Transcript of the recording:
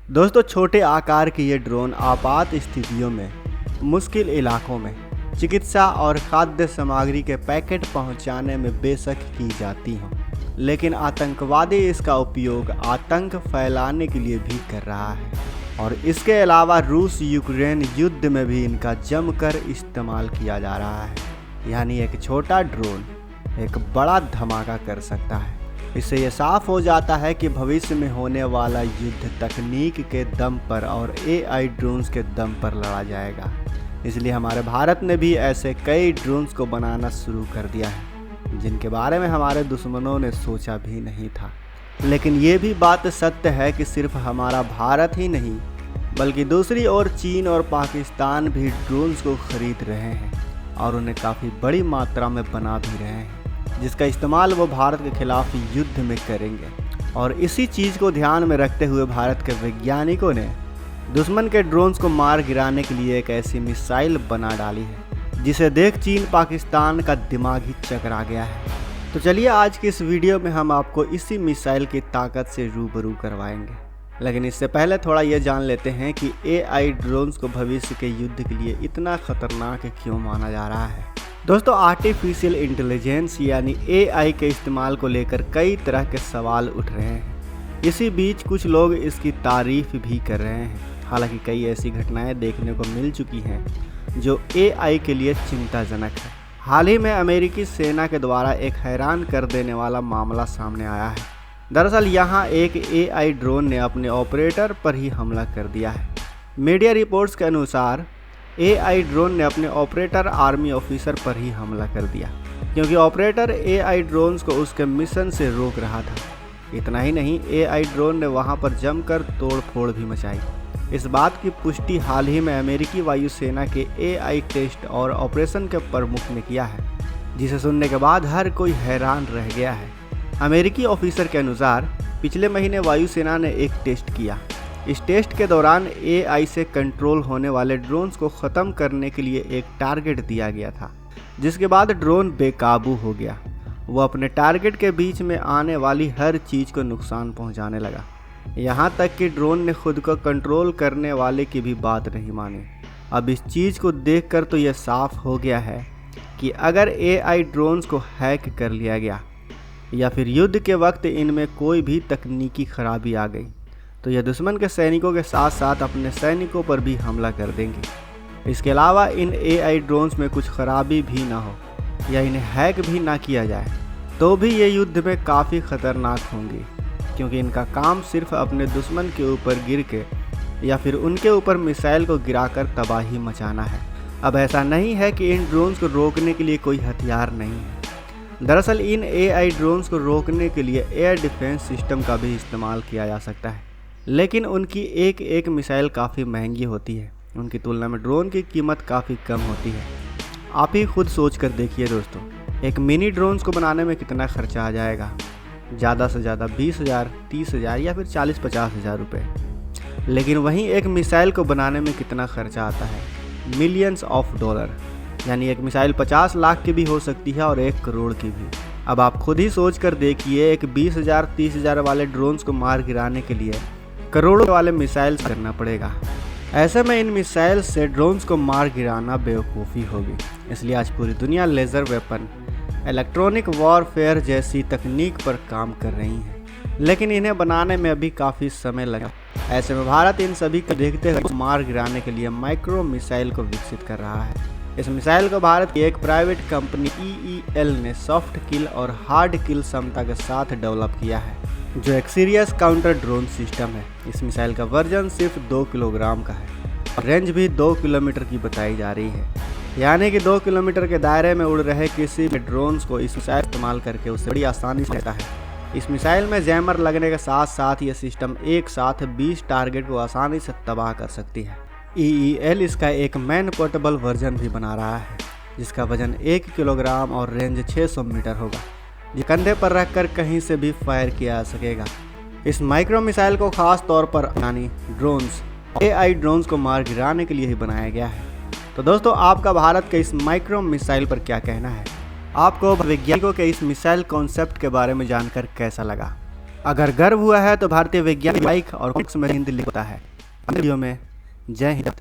दोस्तों, छोटे आकार के ये ड्रोन आपात स्थितियों में, मुश्किल इलाकों में चिकित्सा और खाद्य सामग्री के पैकेट पहुंचाने में बेशक की जाती हों, लेकिन आतंकवादी इसका उपयोग आतंक फैलाने के लिए भी कर रहा है। और इसके अलावा रूस यूक्रेन युद्ध में भी इनका जमकर इस्तेमाल किया जा रहा है। यानी एक छोटा ड्रोन एक बड़ा धमाका कर सकता है। इससे ये साफ हो जाता है कि भविष्य में होने वाला युद्ध तकनीक के दम पर और AI ड्रोन्स के दम पर लड़ा जाएगा। इसलिए हमारे भारत ने भी ऐसे कई ड्रोन्स को बनाना शुरू कर दिया है जिनके बारे में हमारे दुश्मनों ने सोचा भी नहीं था। लेकिन ये भी बात सत्य है कि सिर्फ हमारा भारत ही नहीं बल्कि दूसरी ओर चीन और पाकिस्तान भी ड्रोन्स को खरीद रहे हैं और उन्हें काफ़ी बड़ी मात्रा में बना भी रहे हैं, जिसका इस्तेमाल वो भारत के खिलाफ युद्ध में करेंगे। और इसी चीज़ को ध्यान में रखते हुए भारत के वैज्ञानिकों ने दुश्मन के ड्रोन्स को मार गिराने के लिए एक ऐसी मिसाइल बना डाली है जिसे देख चीन पाकिस्तान का दिमाग ही चकरा गया है। तो चलिए आज की इस वीडियो में हम आपको इसी मिसाइल की ताकत से रूबरू करवाएंगे। लेकिन इससे पहले थोड़ा ये जान लेते हैं कि AI ड्रोन्स को भविष्य के युद्ध के लिए इतना खतरनाक क्यों माना जा रहा है। दोस्तों, आर्टिफिशियल इंटेलिजेंस यानी AI के इस्तेमाल को लेकर कई तरह के सवाल उठ रहे हैं। इसी बीच कुछ लोग इसकी तारीफ भी कर रहे हैं। हालांकि कई ऐसी घटनाएं देखने को मिल चुकी हैं जो AI के लिए चिंताजनक है। हाल ही में अमेरिकी सेना के द्वारा एक हैरान कर देने वाला मामला सामने आया है। दरअसल यहाँ एक AI ड्रोन ने अपने ऑपरेटर पर ही हमला कर दिया है। मीडिया रिपोर्ट्स के अनुसार AI ड्रोन ने अपने ऑपरेटर आर्मी ऑफिसर पर ही हमला कर दिया क्योंकि ऑपरेटर AI ड्रोन्स को उसके मिशन से रोक रहा था। इतना ही नहीं, AI ड्रोन ने वहां पर जमकर तोड़फोड़ भी मचाई। इस बात की पुष्टि हाल ही में अमेरिकी वायुसेना के AI टेस्ट और ऑपरेशन के प्रमुख ने किया है, जिसे सुनने के बाद हर कोई हैरान रह गया है। अमेरिकी ऑफिसर के अनुसार पिछले महीने वायुसेना ने एक टेस्ट किया। इस टेस्ट के दौरान AI से कंट्रोल होने वाले ड्रोन्स को ख़त्म करने के लिए एक टारगेट दिया गया था, जिसके बाद ड्रोन बेकाबू हो गया। वो अपने टारगेट के बीच में आने वाली हर चीज़ को नुकसान पहुंचाने लगा। यहाँ तक कि ड्रोन ने खुद को कंट्रोल करने वाले की भी बात नहीं मानी। अब इस चीज़ को देखकर तो यह साफ हो गया है कि अगर AI ड्रोन्स को हैक कर लिया गया या फिर युद्ध के वक्त इनमें कोई भी तकनीकी खराबी आ गई तो यह दुश्मन के सैनिकों के साथ साथ अपने सैनिकों पर भी हमला कर देंगे। इसके अलावा इन AI ड्रोन्स में कुछ खराबी भी ना हो या इन्हें हैक भी ना किया जाए तो भी ये युद्ध में काफ़ी ख़तरनाक होंगी, क्योंकि इनका काम सिर्फ अपने दुश्मन के ऊपर गिर के या फिर उनके ऊपर मिसाइल को गिराकर तबाही मचाना है। अब ऐसा नहीं है कि इन ड्रोन्स को रोकने के लिए कोई हथियार नहीं है। दरअसल इन AI ड्रोन्स को रोकने के लिए एयर डिफेंस सिस्टम का भी इस्तेमाल किया जा सकता है, लेकिन उनकी एक एक मिसाइल काफ़ी महंगी होती है। उनकी तुलना में ड्रोन की कीमत काफ़ी कम होती है। आप ही खुद सोच कर देखिए दोस्तों, एक मिनी ड्रोन्स को बनाने में कितना खर्चा आ जाएगा। ज़्यादा से ज़्यादा 20,000, 30,000 या फिर 40-50 हज़ार रुपये। लेकिन वहीं एक मिसाइल को बनाने में कितना खर्चा आता है, मिलियंस ऑफ डॉलर। यानी एक मिसाइल 50 लाख की भी हो सकती है और 1 करोड़ की भी। अब आप खुद ही सोच कर देखिए, एक 20,000, 30,000 वाले ड्रोन्स को मार गिराने के लिए करोड़ों वाले मिसाइल करना पड़ेगा। ऐसे में इन मिसाइल से ड्रोन्स को मार गिराना बेवकूफ़ी होगी। इसलिए आज पूरी दुनिया लेज़र वेपन, इलेक्ट्रॉनिक वॉरफेयर जैसी तकनीक पर काम कर रही है, लेकिन इन्हें बनाने में अभी काफ़ी समय लगा। ऐसे में भारत इन सभी को देखते हुए मार गिराने के लिए माइक्रो मिसाइल को विकसित कर रहा है। इस मिसाइल को भारत की एक प्राइवेट कंपनी EEL ने सॉफ्ट किल और हार्ड किल क्षमता के साथ डेवलप किया है, जो एक सीरियस काउंटर ड्रोन सिस्टम है। इस मिसाइल का वजन सिर्फ 2 किलोग्राम का है और रेंज भी 2 किलोमीटर की बताई जा रही है। यानी कि 2 किलोमीटर के दायरे में उड़ रहे किसी भी ड्रोन्स को इस मिसाइल इस्तेमाल करके उसे बड़ी आसानी से रहता है। इस मिसाइल में जैमर लगने के साथ साथ ये सिस्टम एक साथ 20 टारगेट को आसानी से तबाह कर सकती है। EEL इसका एक मैन पोर्टेबल वर्जन भी बना रहा है, जिसका वजन 1 किलोग्राम और रेंज 600 मीटर होगा। ये कंधे पर रखकर कहीं से भी फायर किया जा सकेगा। इस माइक्रो मिसाइल को खास तौर पर यानी ड्रोन्स, AI ड्रोन्स को मार गिराने के लिए ही बनाया गया है। तो दोस्तों, आपका भारत के इस माइक्रो मिसाइल पर क्या कहना है? आपको वैज्ञानिकों के इस मिसाइल कॉन्सेप्ट के बारे में जानकर कैसा लगा? अगर गर्व हुआ है तो भारतीय वैज्ञानिक बाइक और कॉमिक्स में हिंद लिखता है। वीडियो में जय हिंद।